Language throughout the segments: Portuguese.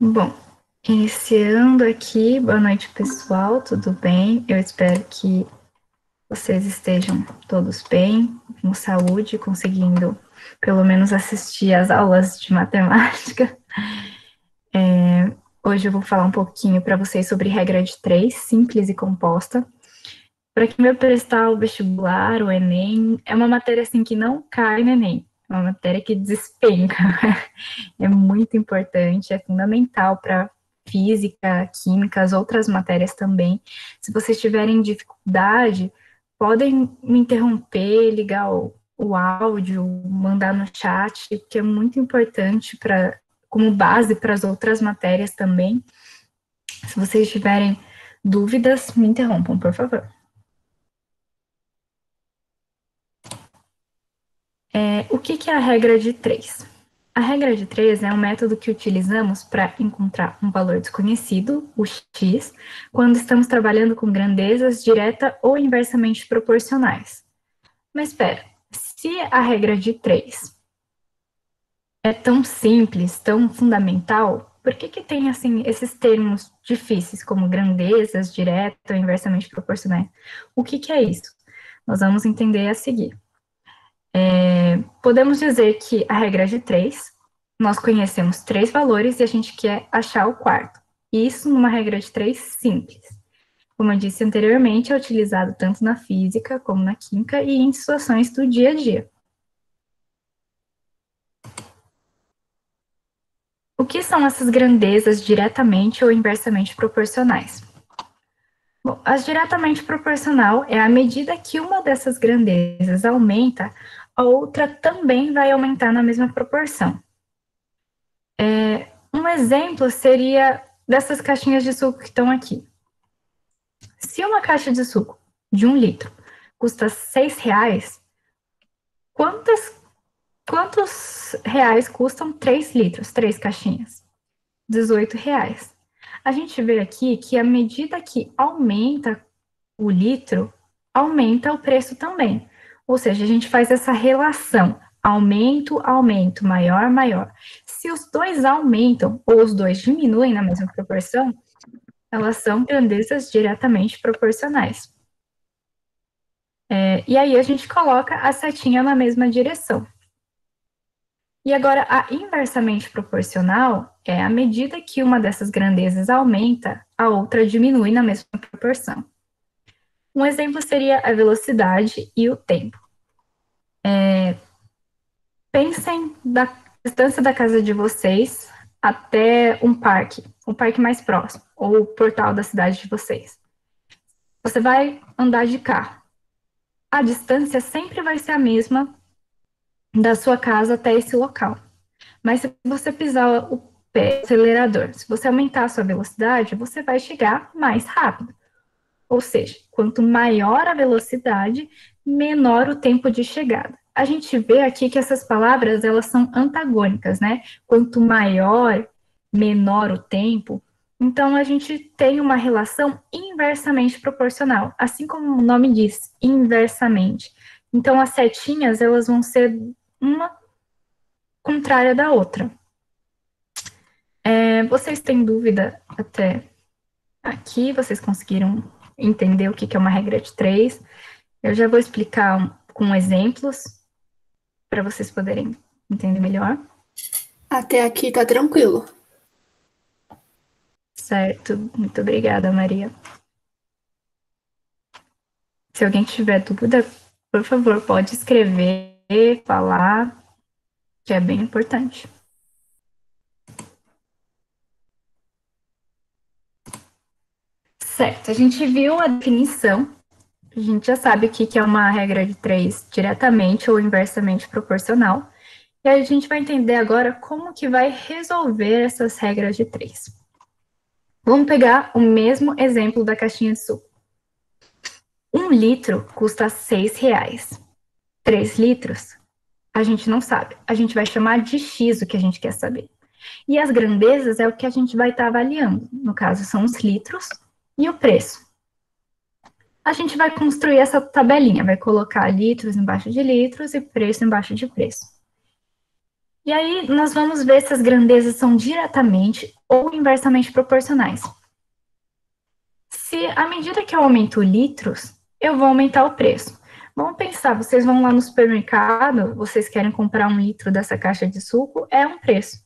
Bom, iniciando aqui, boa noite pessoal, tudo bem? Eu espero que vocês estejam todos bem, com saúde, conseguindo pelo menos assistir às aulas de matemática. Hoje eu vou falar um pouquinho para vocês sobre regra de três, simples e composta. Para quem vai prestar o vestibular, o Enem, é uma matéria assim que não cai no Enem, é uma matéria que despenca. É muito importante, é fundamental para física, química, as outras matérias também. Se vocês tiverem dificuldade, podem me interromper, ligar o áudio, mandar no chat, que é muito importante para como base para as outras matérias também. Se vocês tiverem dúvidas, me interrompam, por favor. O que é a regra de três? A regra de três é um método que utilizamos para encontrar um valor desconhecido, o x, quando estamos trabalhando com grandezas direta ou inversamente proporcionais. Mas espera, se a regra de três é tão simples, tão fundamental, por que tem assim esses termos difíceis como grandezas direta ou inversamente proporcionais? O que é isso? Nós vamos entender a seguir. Podemos dizer que a regra de três, nós conhecemos três valores e a gente quer achar o quarto. Isso numa regra de três simples. Como eu disse anteriormente, é utilizado tanto na física como na química e em situações do dia a dia. O que são essas grandezas diretamente ou inversamente proporcionais? Bom, as diretamente proporcional é à medida que uma dessas grandezas aumenta, a outra também vai aumentar na mesma proporção. Um exemplo seria dessas caixinhas de suco que estão aqui. Se uma caixa de suco de 1 litro custa R$ 6, quantos reais custam 3 litros, 3 caixinhas? R$ 18. A gente vê aqui que à medida que aumenta o litro, aumenta o preço também. Ou seja, a gente faz essa relação aumento, aumento, maior, maior. Se os dois aumentam ou os dois diminuem na mesma proporção, elas são grandezas diretamente proporcionais. E aí a gente coloca a setinha na mesma direção. E agora, a inversamente proporcional é à medida que uma dessas grandezas aumenta, a outra diminui na mesma proporção. Um exemplo seria a velocidade e o tempo. Pensem da distância da casa de vocês até um o parque mais próximo, ou o portal da cidade de vocês. Você vai andar de carro. A distância sempre vai ser a mesma da sua casa até esse local. Mas se você pisar o pé no acelerador, se você aumentar a sua velocidade, você vai chegar mais rápido. Ou seja, quanto maior a velocidade, menor o tempo de chegada. A gente vê aqui que essas palavras, elas são antagônicas, né? Quanto maior, menor o tempo. Então, a gente tem uma relação inversamente proporcional, assim como o nome diz, inversamente. Então, as setinhas, elas vão ser uma contrária da outra. Vocês têm dúvida até aqui? Vocês conseguiram entender o que é uma regra de três? Eu já vou explicar com exemplos para vocês poderem entender melhor. Até aqui tá tranquilo. Certo, muito obrigada, Maria. Se alguém tiver dúvida, por favor, pode escrever, falar, que é bem importante. Certo, a gente viu a definição, a gente já sabe o que é uma regra de três diretamente ou inversamente proporcional, e a gente vai entender agora como que vai resolver essas regras de três. Vamos pegar o mesmo exemplo da caixinha de suco. 1 litro custa R$ 6. 3 litros, a gente não sabe. A gente vai chamar de X o que a gente quer saber. E as grandezas é o que a gente vai estar avaliando. No caso, são os litros e o preço. A gente vai construir essa tabelinha, vai colocar litros embaixo de litros e preço embaixo de preço. E aí nós vamos ver se as grandezas são diretamente ou inversamente proporcionais. Se à medida que eu aumento litros, eu vou aumentar o preço. Vamos pensar, vocês vão lá no supermercado, vocês querem comprar 1 litro dessa caixa de suco, é um preço.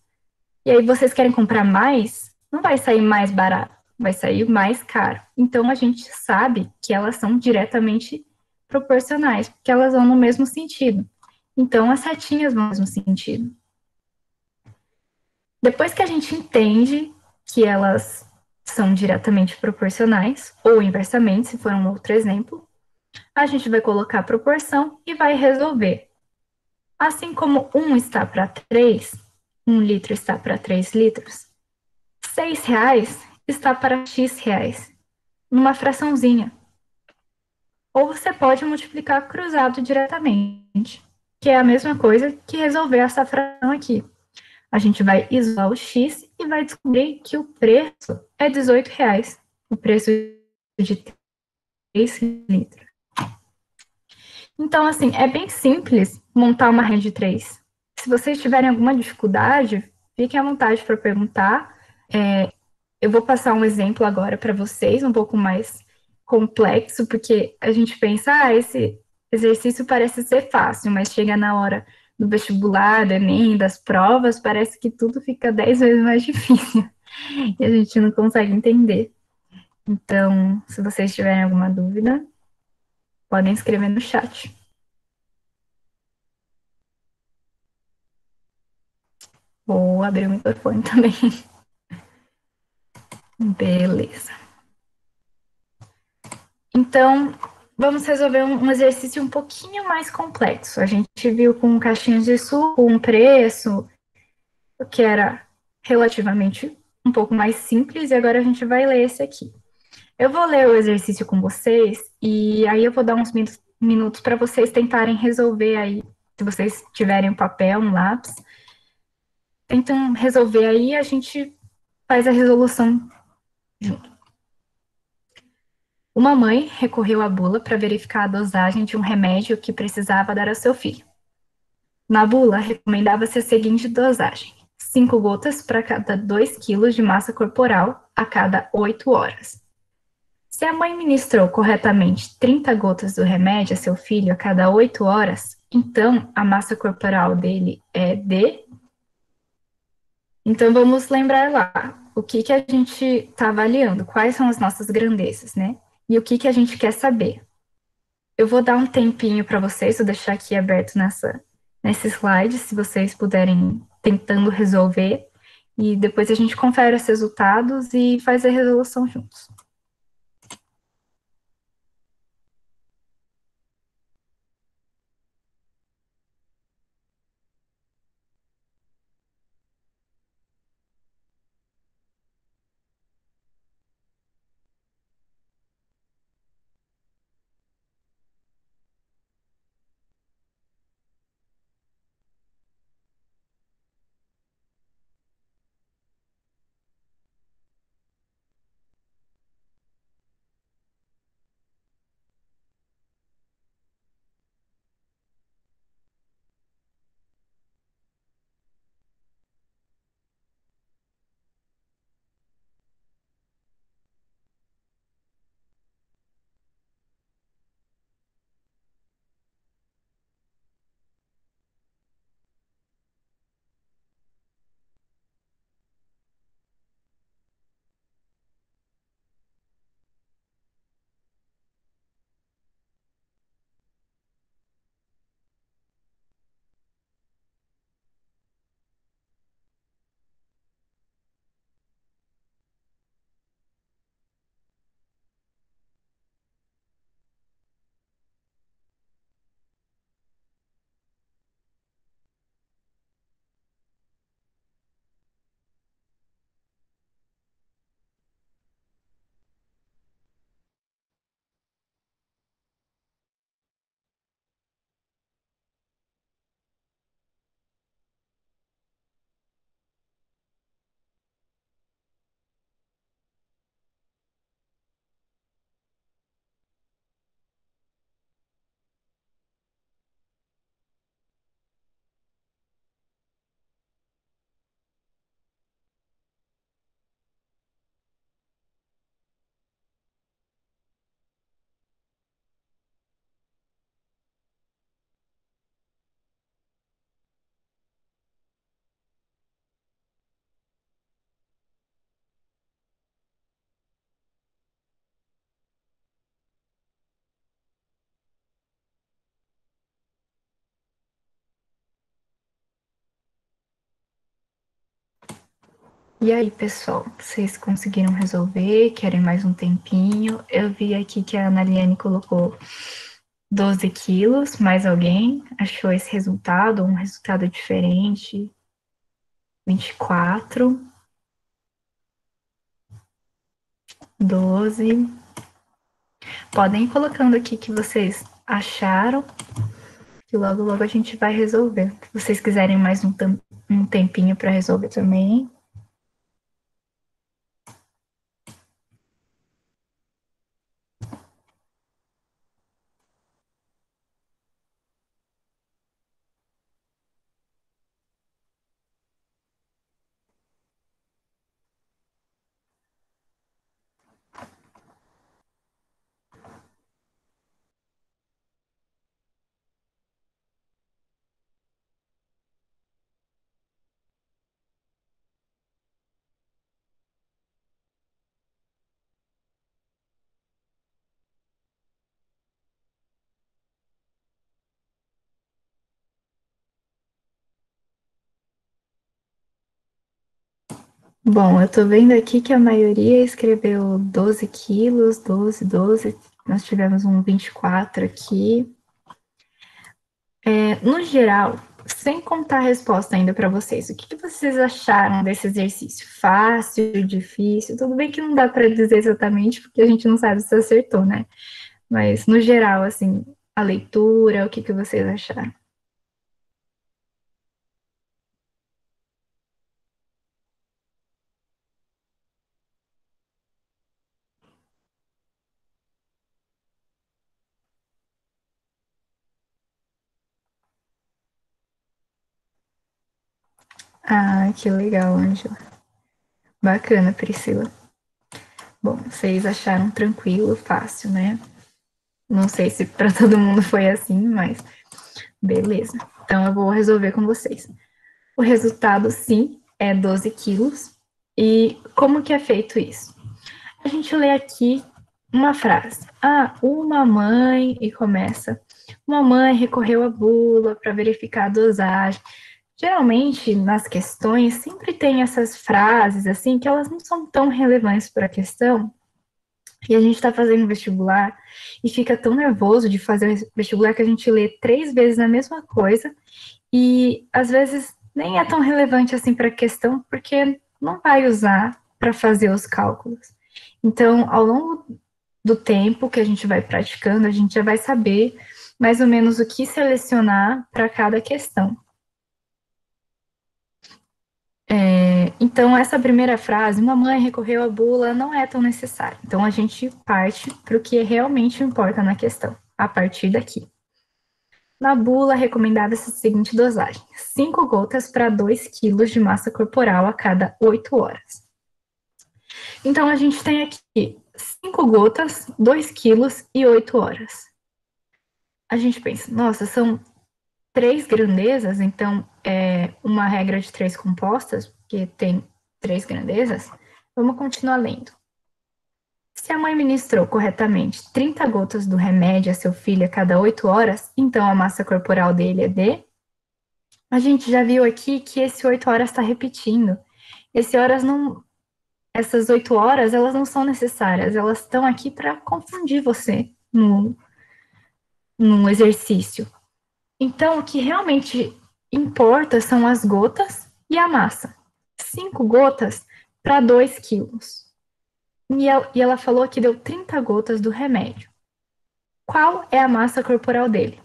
E aí vocês querem comprar mais, não vai sair mais barato, vai sair mais caro. Então a gente sabe que elas são diretamente proporcionais, porque elas vão no mesmo sentido. Então as setinhas vão no mesmo sentido. Depois que a gente entende que elas são diretamente proporcionais, ou inversamente, se for um outro exemplo, a gente vai colocar a proporção e vai resolver. Assim como 1 está para 3, 1 litro está para 3 litros, R$ 6 está para X reais, numa fraçãozinha. Ou você pode multiplicar cruzado diretamente, que é a mesma coisa que resolver essa fração aqui. A gente vai isolar o X e vai descobrir que o preço é R$ 18, o preço de 3 litros. Então, assim, é bem simples montar uma rede de 3. Se vocês tiverem alguma dificuldade, fiquem à vontade para perguntar. Eu vou passar um exemplo agora para vocês, um pouco mais complexo, porque a gente pensa, esse exercício parece ser fácil, mas chega na hora do vestibular, do Enem, das provas, parece que tudo fica 10 vezes mais difícil e a gente não consegue entender. Então, se vocês tiverem alguma dúvida, podem escrever no chat. Vou abrir o microfone também. Beleza. Então, vamos resolver um exercício um pouquinho mais complexo. A gente viu com caixinhas de suco um preço que era relativamente um pouco mais simples, e agora a gente vai ler esse aqui. Eu vou ler o exercício com vocês, e aí eu vou dar uns minutos para vocês tentarem resolver aí, se vocês tiverem um papel, um lápis, tentam resolver aí, a gente faz a resolução junto. Uma mãe recorreu à bula para verificar a dosagem de um remédio que precisava dar ao seu filho. Na bula, recomendava-se a seguinte dosagem: 5 gotas para cada 2 quilos de massa corporal a cada 8 horas. Se a mãe ministrou corretamente 30 gotas do remédio a seu filho a cada 8 horas, então a massa corporal dele é de. Então vamos lembrar lá o que a gente está avaliando, quais são as nossas grandezas, né? E o que a gente quer saber. Eu vou dar um tempinho para vocês, vou deixar aqui aberto nesse slide, se vocês puderem tentando resolver, e depois a gente confere os resultados e faz a resolução juntos. E aí, pessoal, vocês conseguiram resolver? Querem mais um tempinho? Eu vi aqui que a Analiane colocou 12 quilos. Mais alguém achou esse resultado? Um resultado diferente? 24, 12. Podem ir colocando aqui que vocês acharam, que logo, logo a gente vai resolver. Se vocês quiserem mais um tempinho para resolver também. Bom, eu tô vendo aqui que a maioria escreveu 12 quilos, 12, 12. Nós tivemos um 24 aqui. No geral, sem contar a resposta ainda para vocês, o que vocês acharam desse exercício? Fácil, difícil? Tudo bem que não dá para dizer exatamente, porque a gente não sabe se acertou, né? Mas, no geral, assim, a leitura, o que vocês acharam? Ah, que legal, Ângela. Bacana, Priscila. Bom, vocês acharam tranquilo, fácil, né? Não sei se para todo mundo foi assim, mas beleza. Então eu vou resolver com vocês. O resultado, sim, é 12 quilos. E como que é feito isso? A gente lê aqui uma frase. Ah, uma mãe, e começa. Uma mãe recorreu à bula para verificar a dosagem. Geralmente, nas questões, sempre tem essas frases, assim, que elas não são tão relevantes para a questão, e a gente está fazendo vestibular e fica tão nervoso de fazer vestibular que a gente lê 3 vezes a mesma coisa e às vezes nem é tão relevante assim para a questão porque não vai usar para fazer os cálculos. Então, ao longo do tempo que a gente vai praticando, a gente já vai saber mais ou menos o que selecionar para cada questão. Então, essa primeira frase, uma mãe recorreu à bula, não é tão necessária. Então, a gente parte para o que realmente importa na questão, a partir daqui. Na bula, recomendava-se a seguinte dosagem: 5 gotas para 2 quilos de massa corporal a cada 8 horas. Então, a gente tem aqui 5 gotas, 2 quilos e 8 horas. A gente pensa, nossa, são 3 grandezas, então é uma regra de 3 compostas, porque tem 3 grandezas. Vamos continuar lendo. Se a mãe ministrou corretamente 30 gotas do remédio a seu filho a cada 8 horas, então a massa corporal dele é de. A gente já viu aqui que esse 8 horas está repetindo. Esse horas não. Essas 8 horas, elas não são necessárias, elas estão aqui para confundir você no exercício. Então, o que realmente importa são as gotas e a massa. 5 gotas para 2 quilos. E ela falou que deu 30 gotas do remédio. Qual é a massa corporal dele?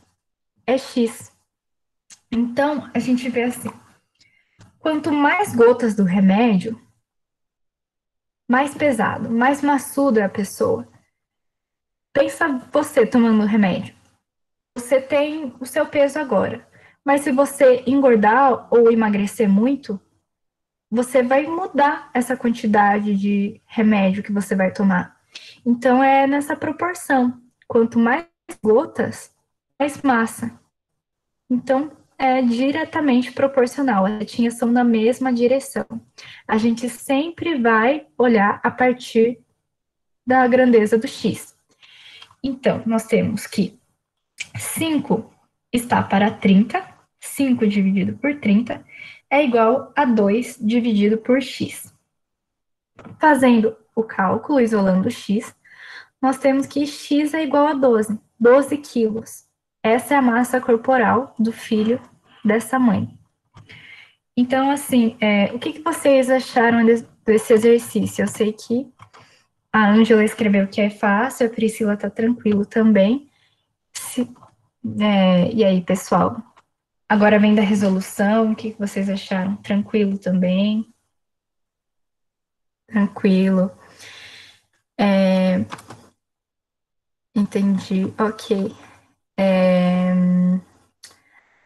É X. Então, a gente vê assim: quanto mais gotas do remédio, mais pesado, mais maçudo é a pessoa. Pensa você tomando remédio. Você tem o seu peso agora, mas se você engordar ou emagrecer muito, você vai mudar essa quantidade de remédio que você vai tomar. Então, é nessa proporção. Quanto mais gotas, mais massa. Então, é diretamente proporcional. As setinhas são na mesma direção. A gente sempre vai olhar a partir da grandeza do X. Então, nós temos que 5 está para 30, 5 dividido por 30 é igual a 2 dividido por x. Fazendo o cálculo, isolando x, nós temos que x é igual a 12 quilos. Essa é a massa corporal do filho dessa mãe. Então, assim, o que vocês acharam desse exercício? Eu sei que a Ângela escreveu que é fácil, a Priscila tá tranquilo também. E aí, pessoal? Agora vem da resolução, o que vocês acharam? Tranquilo também? Tranquilo. Entendi, ok.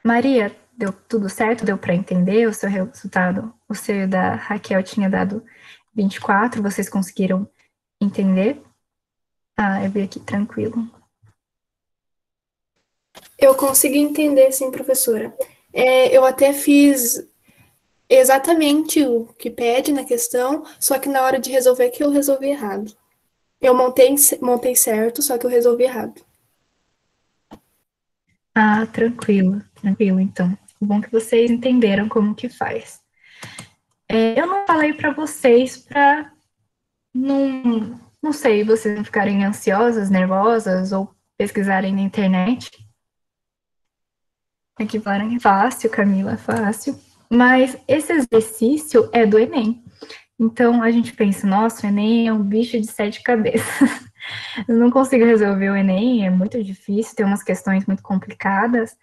Maria, deu tudo certo? Deu para entender o seu resultado? O seu da Raquel tinha dado 24, vocês conseguiram entender? Ah, eu vi aqui, tranquilo. Eu consegui entender, sim, professora. Eu até fiz exatamente o que pede na questão, só que na hora de resolver que eu resolvi errado. Eu montei certo, só que eu resolvi errado. Ah, tranquilo, tranquilo, então. O bom é que vocês entenderam como que faz. Eu não falei para vocês para não sei, vocês não ficarem ansiosas, nervosas ou pesquisarem na internet. Aqui falaram é fácil, Camila, é fácil. Mas esse exercício é do Enem. Então a gente pensa, nossa, o Enem é um bicho de sete cabeças. Eu não consigo resolver o Enem, é muito difícil, tem umas questões muito complicadas.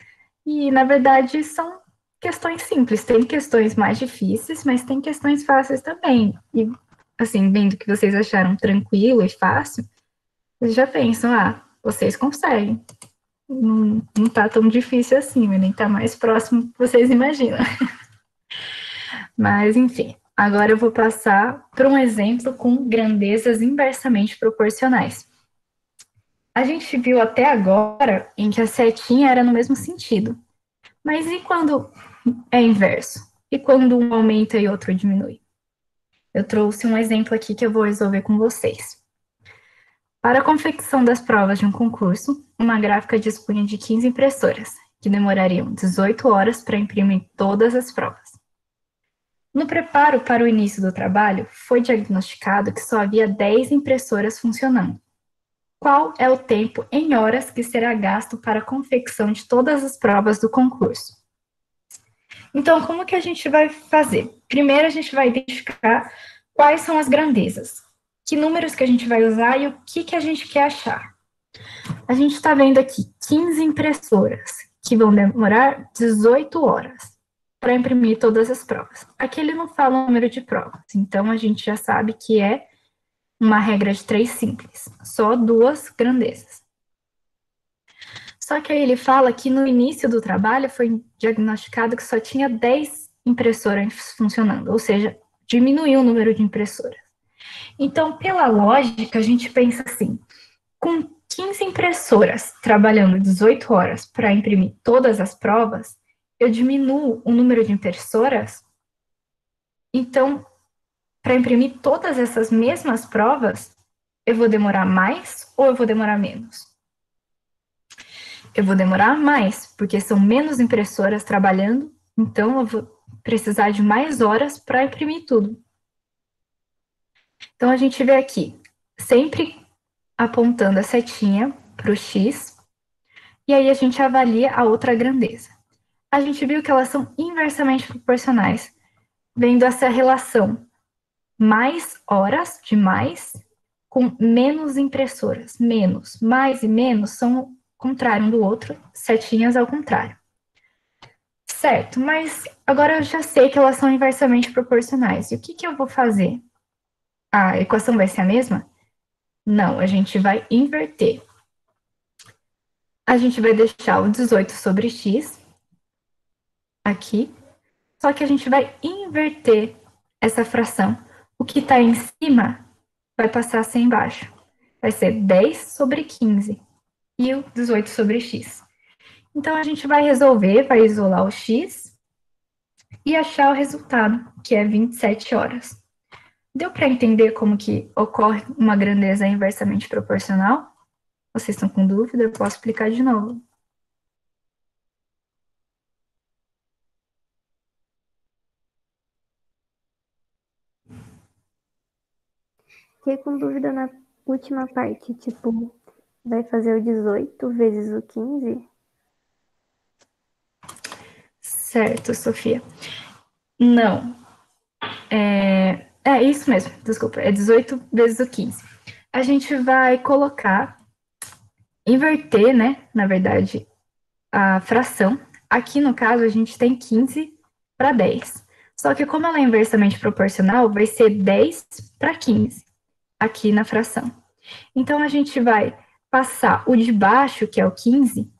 E, na verdade, são questões simples. Tem questões mais difíceis, mas tem questões fáceis também. E, assim, vendo que vocês acharam tranquilo e fácil, vocês já pensam, vocês conseguem. Não tá tão difícil assim, nem tá mais próximo do que vocês imaginam. Mas, enfim, agora eu vou passar para um exemplo com grandezas inversamente proporcionais. A gente viu até agora em que a setinha era no mesmo sentido. Mas e quando é inverso? E quando um aumenta e outro diminui? Eu trouxe um exemplo aqui que eu vou resolver com vocês. Para a confecção das provas de um concurso, uma gráfica dispunha de 15 impressoras, que demorariam 18 horas para imprimir todas as provas. No preparo para o início do trabalho, foi diagnosticado que só havia 10 impressoras funcionando. Qual é o tempo em horas que será gasto para a confecção de todas as provas do concurso? Então, como que a gente vai fazer? Primeiro, a gente vai identificar quais são as grandezas, que números que a gente vai usar e o que a gente quer achar. A gente está vendo aqui 15 impressoras, que vão demorar 18 horas para imprimir todas as provas. Aqui ele não fala o número de provas, então a gente já sabe que é uma regra de 3 simples, só duas grandezas. Só que aí ele fala que no início do trabalho foi diagnosticado que só tinha 10 impressoras funcionando, ou seja, diminuiu o número de impressoras. Então, pela lógica, a gente pensa assim: com 15 impressoras trabalhando 18 horas para imprimir todas as provas, eu diminuo o número de impressoras. Então, para imprimir todas essas mesmas provas, eu vou demorar mais ou eu vou demorar menos? Eu vou demorar mais, porque são menos impressoras trabalhando, então eu vou precisar de mais horas para imprimir tudo. Então a gente vê aqui, sempre apontando a setinha para o X, e aí a gente avalia a outra grandeza. A gente viu que elas são inversamente proporcionais, vendo essa relação mais horas de mais com menos impressoras. Menos, mais e menos são o contrário um do outro, setinhas ao contrário. Certo, mas agora eu já sei que elas são inversamente proporcionais. E o que eu vou fazer? A equação vai ser a mesma? Não, a gente vai inverter. A gente vai deixar o 18 sobre x aqui, só que a gente vai inverter essa fração. O que está em cima vai passar a ser embaixo. Vai ser 10 sobre 15 e o 18 sobre x. Então, a gente vai resolver, vai isolar o x e achar o resultado, que é 27 horas. Deu para entender como que ocorre uma grandeza inversamente proporcional? Vocês estão com dúvida? Eu posso explicar de novo. Fiquei com dúvida na última parte, tipo, vai fazer o 18 vezes o 15? Certo, Sofia. Não. É isso mesmo, desculpa. É 18 vezes o 15. A gente vai colocar, inverter, né? Na verdade, a fração. Aqui, no caso, a gente tem 15 para 10. Só que como ela é inversamente proporcional, vai ser 10 para 15 aqui na fração. Então, a gente vai passar o de baixo, que é o 15,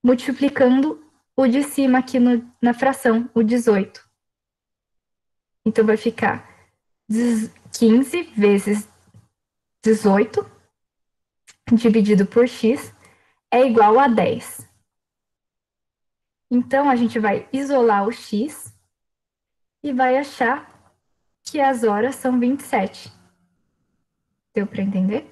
multiplicando o de cima aqui na fração, o 18. Então, vai ficar 15 vezes 18 dividido por x é igual a 10. Então, a gente vai isolar o x e vai achar que as horas são 27. Deu para entender?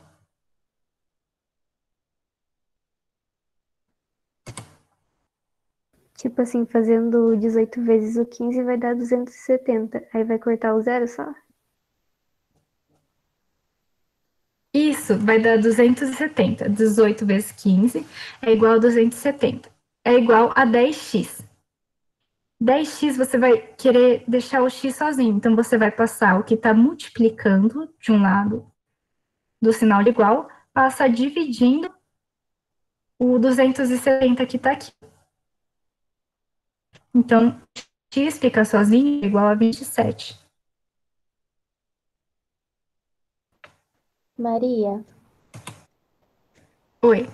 Tipo assim, fazendo 18 vezes o 15 vai dar 270. Aí vai cortar o zero só? Isso vai dar 270. 18 vezes 15 é igual a 270. É igual a 10x. 10x você vai querer deixar o x sozinho. Então, você vai passar o que está multiplicando de um lado do sinal de igual, passa dividindo o 270 que está aqui. Então, x fica sozinho é igual a 27. Maria, Oi.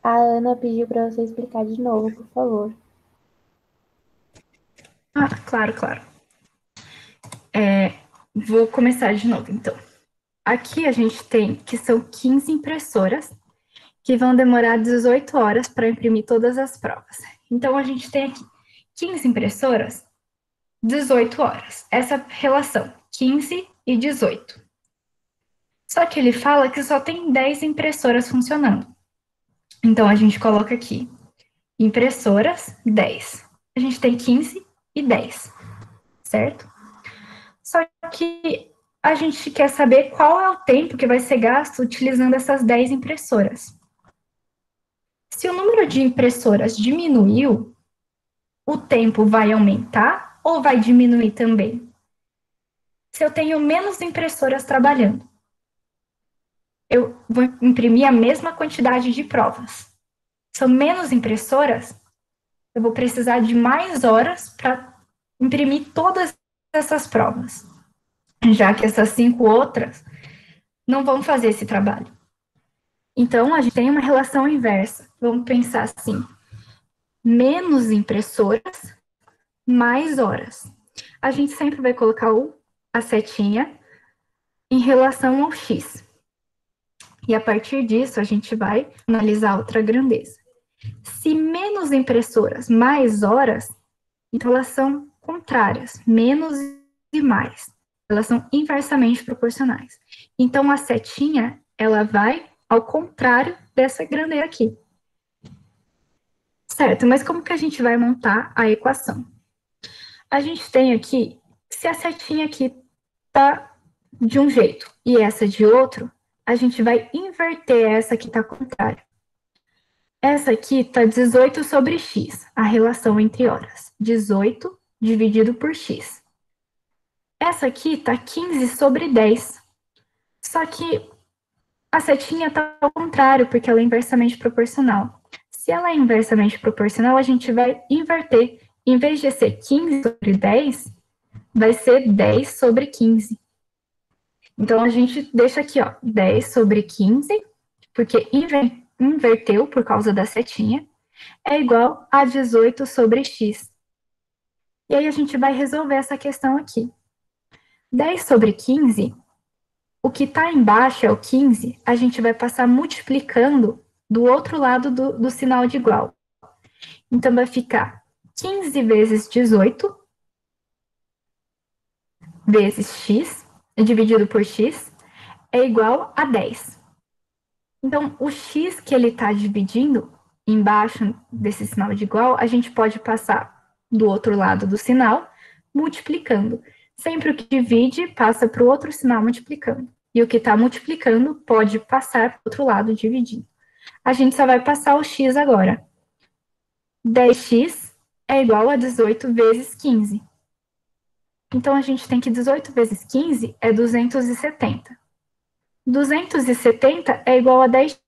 a Ana pediu para você explicar de novo, por favor. Ah, claro, claro. Vou começar de novo, então. Aqui a gente tem que são 15 impressoras que vão demorar 18 horas para imprimir todas as provas. Então, a gente tem aqui 15 impressoras, 18 horas. Essa relação, 15 e 18. Só que ele fala que só tem 10 impressoras funcionando. Então, a gente coloca aqui, impressoras, 10. A gente tem 15 e 10, certo? Só que a gente quer saber qual é o tempo que vai ser gasto utilizando essas 10 impressoras. Se o número de impressoras diminuiu, o tempo vai aumentar ou vai diminuir também? Se eu tenho menos impressoras trabalhando, eu vou imprimir a mesma quantidade de provas. São menos impressoras, eu vou precisar de mais horas para imprimir todas essas provas, já que essas 5 outras não vão fazer esse trabalho. Então, a gente tem uma relação inversa. Vamos pensar assim: menos impressoras, mais horas. A gente sempre vai colocar a setinha em relação ao x. E a partir disso, a gente vai analisar outra grandeza. Se menos impressoras, mais horas, então elas são contrárias, menos e mais. Elas são inversamente proporcionais. Então, a setinha, ela vai ao contrário dessa grandeza aqui. Certo, mas como que a gente vai montar a equação? A gente tem aqui, se a setinha aqui está de um jeito e essa de outro, a gente vai inverter essa que está contrária. Essa aqui está 18 sobre x, a relação entre horas. 18 dividido por x. Essa aqui está 15 sobre 10. Só que a setinha está ao contrário, porque ela é inversamente proporcional. Se ela é inversamente proporcional, a gente vai inverter. Em vez de ser 15 sobre 10, vai ser 10 sobre 15. Então, a gente deixa aqui, ó, 10 sobre 15, porque inverteu por causa da setinha, é igual a 18 sobre x. E aí, a gente vai resolver essa questão aqui. 10 sobre 15, o que está embaixo é o 15, a gente vai passar multiplicando do outro lado do sinal de igual. Então, vai ficar 15 vezes 18 vezes x, dividido por x, é igual a 10. Então, o x que ele está dividindo, embaixo desse sinal de igual, a gente pode passar do outro lado do sinal, multiplicando. Sempre o que divide, passa para o outro sinal multiplicando. E o que está multiplicando pode passar para o outro lado dividindo. A gente só vai passar o x agora. 10x é igual a 18 vezes 15. Então, a gente tem que 18 vezes 15 é 270. 270 é igual a 10x.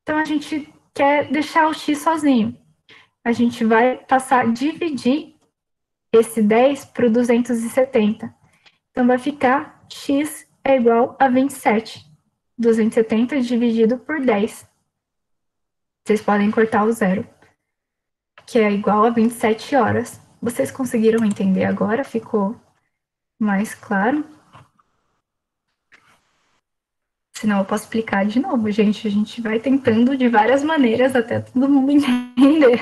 Então, a gente quer deixar o x sozinho. A gente vai passar a dividir esse 10 para o 270. Então, vai ficar x é igual a 27. 270 dividido por 10. Vocês podem cortar o zero, que é igual a 27 horas. Vocês conseguiram entender agora? Ficou mais claro? Senão eu posso explicar de novo, gente. A gente vai tentando de várias maneiras até todo mundo entender.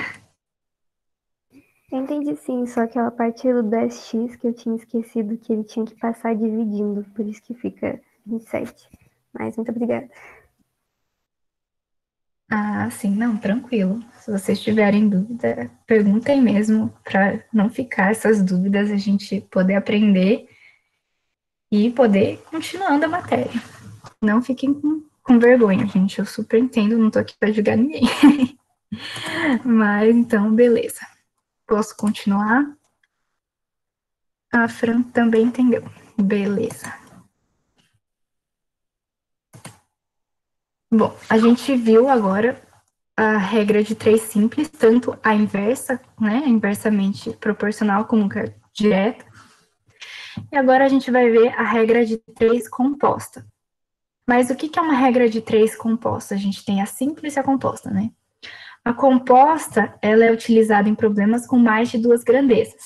Eu entendi sim, só aquela parte do 10x que eu tinha esquecido que ele tinha que passar dividindo, por isso que fica 27. Mas muito obrigada. Ah, sim, não, tranquilo. Se vocês tiverem dúvida, perguntem mesmo, para não ficar essas dúvidas, a gente poder aprender e poder continuando a matéria. Não fiquem com vergonha, gente. Eu super entendo, não tô aqui para julgar ninguém. Mas então, beleza. Posso continuar? A Fran também entendeu. Beleza. Bom, a gente viu agora a regra de 3 simples, tanto a inversa, né, inversamente proporcional, como a direta. E agora a gente vai ver a regra de 3 composta. Mas o que é uma regra de 3 composta? A gente tem a simples e a composta, né? A composta, ela é utilizada em problemas com mais de 2 grandezas,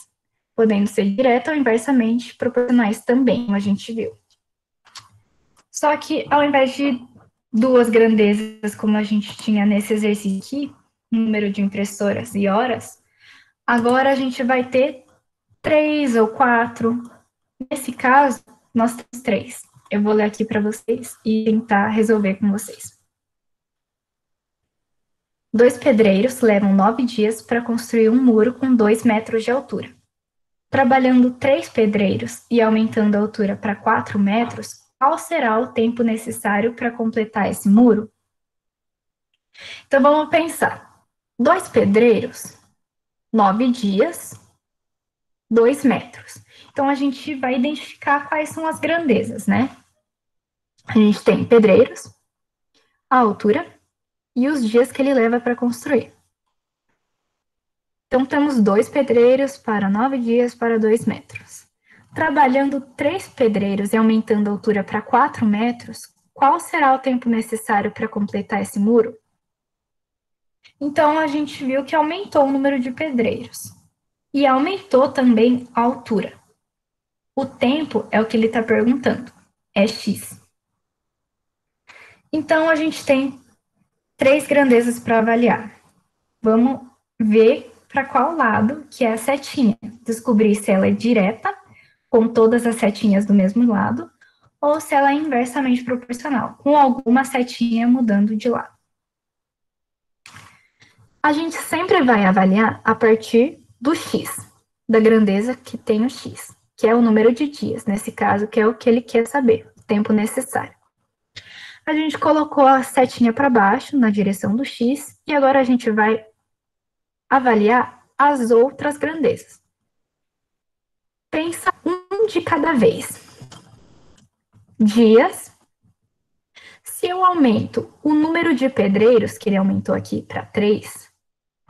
podendo ser direta ou inversamente proporcionais também, como a gente viu. Só que, ao invés de 2 grandezas, como a gente tinha nesse exercício aqui, número de impressoras e horas, agora a gente vai ter 3 ou 4. Nesse caso, nós temos 3. Eu vou ler aqui para vocês e tentar resolver com vocês. 2 pedreiros levam 9 dias para construir um muro com 2 metros de altura. Trabalhando 3 pedreiros e aumentando a altura para 4 metros, qual será o tempo necessário para completar esse muro? Então, vamos pensar. 2 pedreiros, 9 dias, 2 metros. Então, a gente vai identificar quais são as grandezas, né? A gente tem pedreiros, a altura e os dias que ele leva para construir. Então, temos 2 pedreiros para 9 dias para 2 metros. Trabalhando 3 pedreiros e aumentando a altura para 4 metros, qual será o tempo necessário para completar esse muro? Então, a gente viu que aumentou o número de pedreiros. E aumentou também a altura. O tempo é o que ele está perguntando, é x. Então, a gente tem 3 grandezas para avaliar. Vamos ver para qual lado que é a setinha. Descobrir se ela é direta, com todas as setinhas do mesmo lado, ou se ela é inversamente proporcional, com alguma setinha mudando de lado. A gente sempre vai avaliar a partir do x, da grandeza que tem o x, que é o número de dias, nesse caso, que é o que ele quer saber, o tempo necessário. A gente colocou a setinha para baixo, na direção do x, e agora a gente vai avaliar as outras grandezas. Pensa um de cada vez. Dias. Se eu aumento o número de pedreiros, que ele aumentou aqui para 3,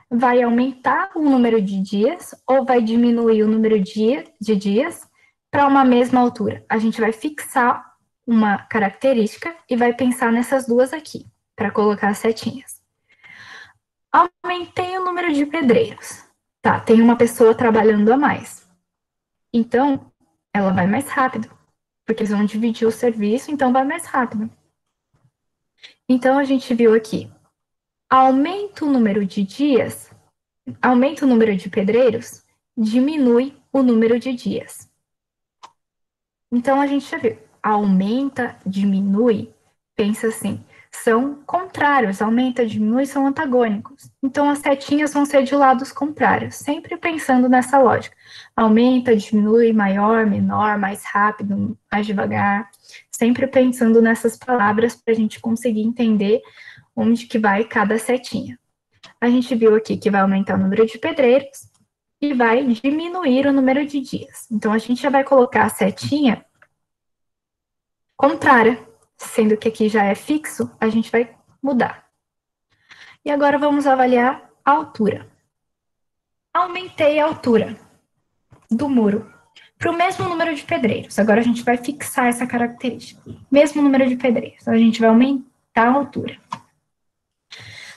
vai aumentar o número de dias ou vai diminuir o número de dias para uma mesma altura? A gente vai fixar uma característica e vai pensar nessas duas aqui, para colocar as setinhas. Aumentei o número de pedreiros. Tá, tem uma pessoa trabalhando a mais. Então, ela vai mais rápido, porque eles vão dividir o serviço, então vai mais rápido. Então, a gente viu aqui, aumenta o número de dias, aumenta o número de pedreiros, diminui o número de dias. Então, a gente já viu, aumenta, diminui, pensa assim, são contrários, aumenta, diminui, são antagônicos. Então, as setinhas vão ser de lados contrários, sempre pensando nessa lógica. Aumenta, diminui, maior, menor, mais rápido, mais devagar, sempre pensando nessas palavras para a gente conseguir entender onde que vai cada setinha. A gente viu aqui que vai aumentar o número de pedreiros e vai diminuir o número de dias. Então, a gente já vai colocar a setinha contrária, sendo que aqui já é fixo, a gente vai mudar. E agora vamos avaliar a altura. Aumentei a altura do muro para o mesmo número de pedreiros. Agora a gente vai fixar essa característica. Mesmo número de pedreiros. Então, a gente vai aumentar a altura.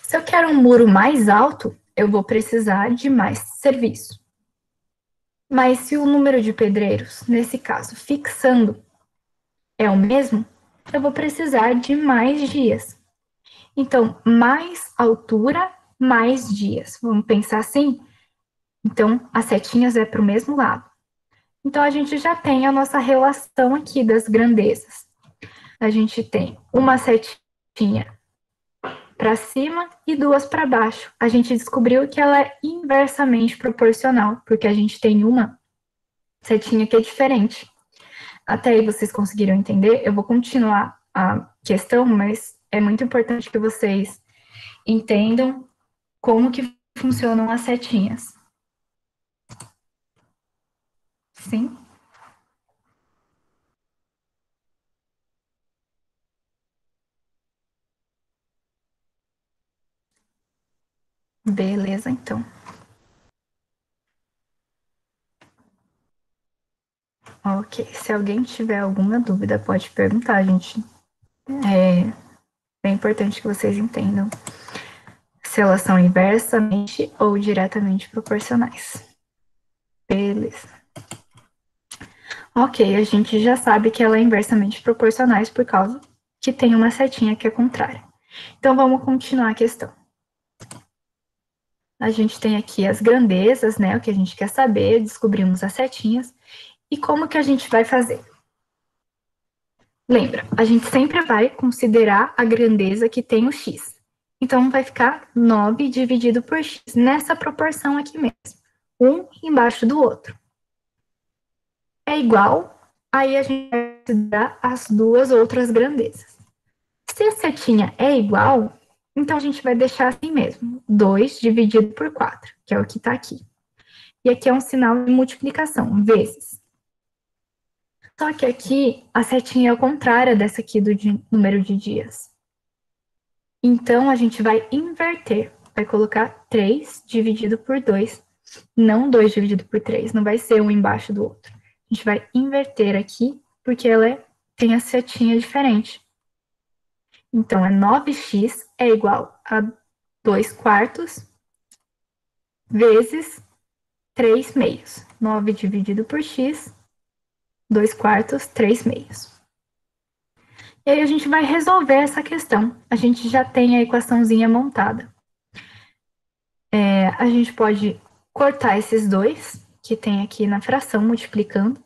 Se eu quero um muro mais alto, eu vou precisar de mais serviço. Mas se o número de pedreiros, nesse caso, fixando, é o mesmo, eu vou precisar de mais dias. Então, mais altura, mais dias. Vamos pensar assim? Então, as setinhas é para o mesmo lado. Então, a gente já tem a nossa relação aqui das grandezas. A gente tem uma setinha para cima e duas para baixo. A gente descobriu que ela é inversamente proporcional, porque a gente tem uma setinha que é diferente. Até aí vocês conseguiram entender? Eu vou continuar a questão, mas é muito importante que vocês entendam como que funcionam as setinhas. Sim? Beleza, então. Ok, se alguém tiver alguma dúvida, pode perguntar, gente. É importante que vocês entendam se elas são inversamente ou diretamente proporcionais. Beleza. Ok, a gente já sabe que ela é inversamente proporcionais por causa que tem uma setinha que é contrária. Então, vamos continuar a questão. A gente tem aqui as grandezas, né, o que a gente quer saber, descobrimos as setinhas, e como que a gente vai fazer? Lembra, a gente sempre vai considerar a grandeza que tem o x. Então, vai ficar 9 dividido por x, nessa proporção aqui mesmo, um embaixo do outro. É igual, aí a gente vai considerar as duas outras grandezas. Se a setinha é igual, então a gente vai deixar assim mesmo, 2 dividido por 4, que é o que está aqui. E aqui é um sinal de multiplicação, vezes. Só que aqui, a setinha é ao contrário dessa aqui do número de dias. Então, a gente vai inverter. Vai colocar 3 dividido por 2, não 2 dividido por 3. Não vai ser um embaixo do outro. A gente vai inverter aqui, porque ela tem a setinha diferente. Então, 9x é igual a 2 quartos vezes 3 meios. 9 dividido por x, 2 quartos, 3 meios. E aí a gente vai resolver essa questão. A gente já tem a equaçãozinha montada. A gente pode cortar esses dois, que tem aqui na fração, multiplicando.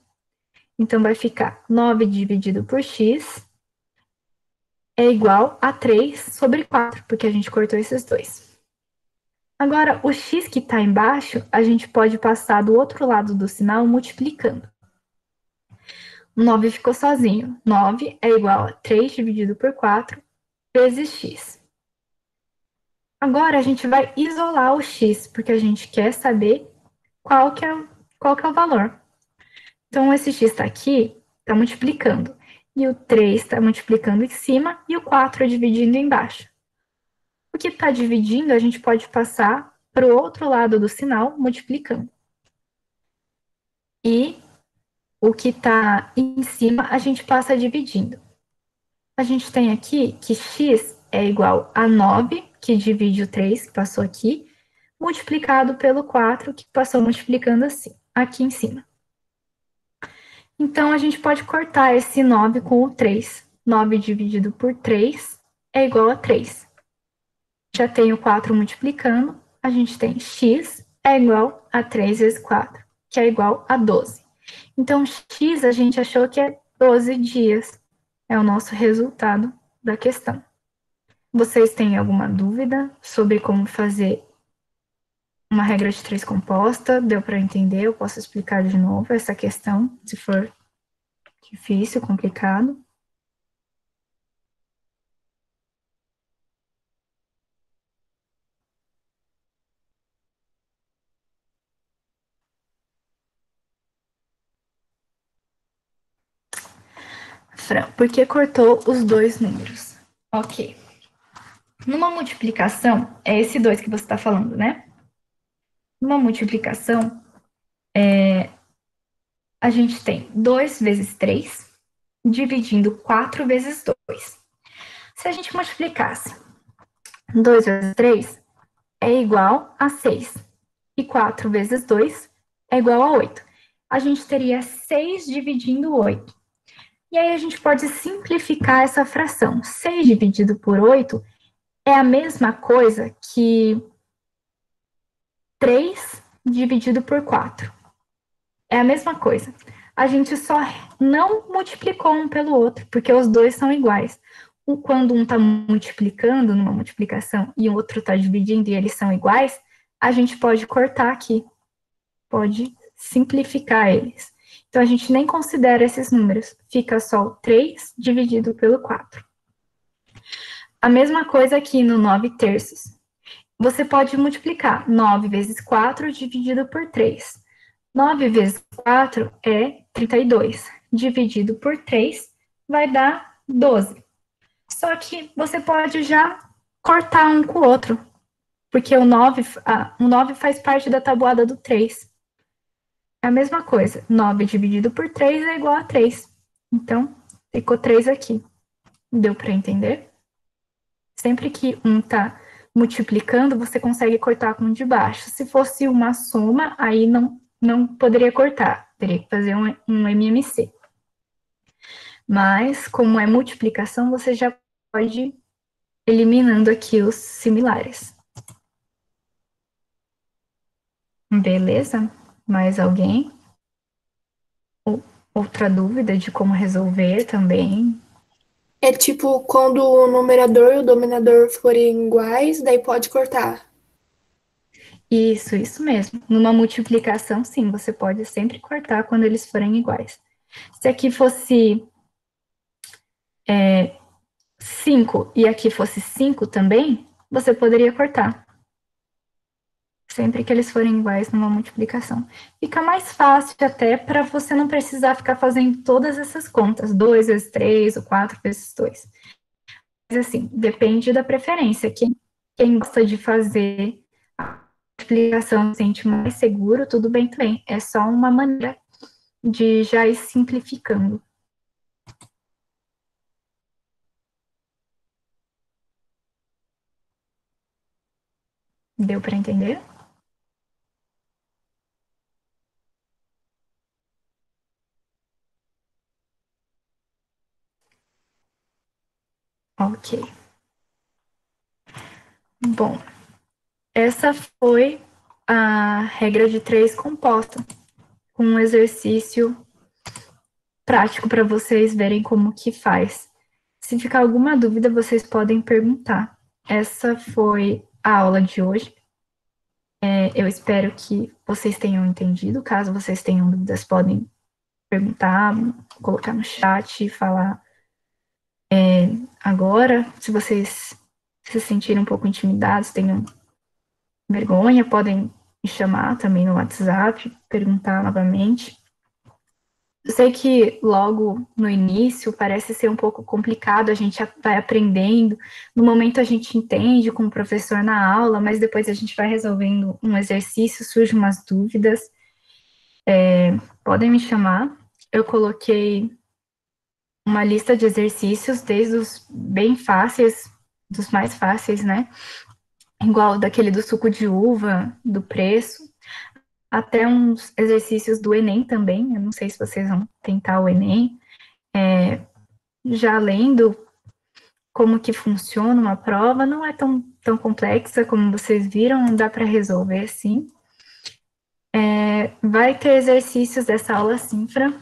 Então, vai ficar 9 dividido por x é igual a 3 sobre 4, porque a gente cortou esses dois. Agora, o x que está embaixo, a gente pode passar do outro lado do sinal multiplicando. 9 ficou sozinho. 9 é igual a 3 dividido por 4 vezes x. Agora, a gente vai isolar o x, porque a gente quer saber qual que é o valor. Então, esse x está aqui, está multiplicando. E o 3 está multiplicando em cima e o 4 dividindo embaixo. O que está dividindo, a gente pode passar para o outro lado do sinal, multiplicando. E o que está em cima, a gente passa dividindo. A gente tem aqui que x é igual a 9, que divide o 3, que passou aqui, multiplicado pelo 4, que passou multiplicando assim, aqui em cima. Então, a gente pode cortar esse 9 com o 3. 9 dividido por 3 é igual a 3. Já tem o 4 multiplicando, a gente tem x é igual a 3 vezes 4, que é igual a 12. Então, x a gente achou que é 12 dias. É o nosso resultado da questão. Vocês têm alguma dúvida sobre como fazer uma regra de 3 composta? Deu para entender? Eu posso explicar de novo essa questão, se for difícil, complicado. Fran, por que cortou os dois números? Ok. Numa multiplicação, é esse 2 que você está falando, né? Numa multiplicação, a gente tem 2 vezes 3, dividindo 4 vezes 2. Se a gente multiplicasse 2 vezes 3, é igual a 6. E 4 vezes 2 é igual a 8. A gente teria 6 dividindo 8. E aí a gente pode simplificar essa fração. 6 dividido por 8 é a mesma coisa que 3 dividido por 4. É a mesma coisa. A gente só não multiplicou um pelo outro, porque os dois são iguais. Quando um está multiplicando numa multiplicação e o outro está dividindo e eles são iguais, a gente pode cortar aqui, pode simplificar eles. Então, a gente nem considera esses números, fica só o 3 dividido pelo 4. A mesma coisa aqui no 9 terços. Você pode multiplicar 9 vezes 4 dividido por 3. 9 vezes 4 é 32. Dividido por 3 vai dar 12. Só que você pode já cortar um com o outro, porque o 9 faz parte da tabuada do 3. É a mesma coisa. 9 dividido por 3 é igual a 3. Então, ficou 3 aqui. Deu para entender? Sempre que um está multiplicando, você consegue cortar com o de baixo. Se fosse uma soma, aí não poderia cortar. Teria que fazer um MMC. Mas, como é multiplicação, você já pode ir eliminando aqui os similares. Beleza? Mais alguém? Outra dúvida de como resolver também? É tipo quando o numerador e o dominador forem iguais, daí pode cortar. Isso mesmo. Numa multiplicação, sim, você pode sempre cortar quando eles forem iguais. Se aqui fosse 5 e aqui fosse 5 também, você poderia cortar. Sempre que eles forem iguais numa multiplicação. Fica mais fácil até para você não precisar ficar fazendo todas essas contas, 2 vezes 3, ou 4 vezes 2. Mas assim, depende da preferência. Quem gosta de fazer a multiplicação se sente mais seguro, tudo bem também. É só uma maneira de já ir simplificando. Deu para entender? Ok. Bom, essa foi a regra de 3 composta, com um exercício prático para vocês verem como que faz. Se ficar alguma dúvida, vocês podem perguntar. Essa foi a aula de hoje. Eu espero que vocês tenham entendido. Caso vocês tenham dúvidas, podem perguntar, colocar no chat e falar agora. Se vocês se sentirem um pouco intimidados, tenham vergonha, podem me chamar também no WhatsApp, perguntar novamente. Eu sei que logo no início parece ser um pouco complicado, a gente vai aprendendo, no momento a gente entende com o professor na aula, mas depois a gente vai resolvendo um exercício, surgem umas dúvidas, podem me chamar. Eu coloquei uma lista de exercícios, desde os bem fáceis, dos mais fáceis, né? Igual daquele do suco de uva, do preço, até uns exercícios do Enem também. Eu não sei se vocês vão tentar o Enem. Já lendo como que funciona uma prova, não é tão complexa como vocês viram, dá para resolver, sim. Vai ter exercícios dessa aula Sinfra,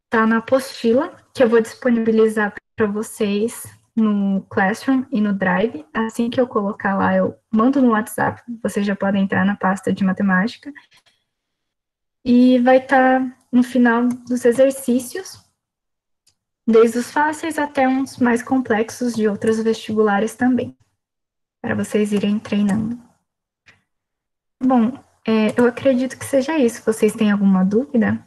tá na apostila, que eu vou disponibilizar para vocês no Classroom e no Drive. Assim que eu colocar lá, eu mando no WhatsApp, vocês já podem entrar na pasta de matemática. E vai estar no final dos exercícios, desde os fáceis até uns mais complexos de outros vestibulares também, para vocês irem treinando. Bom, eu acredito que seja isso. Vocês têm alguma dúvida?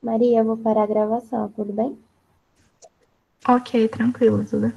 Maria, eu vou parar a gravação, tudo bem? Ok, tranquilo, Duda.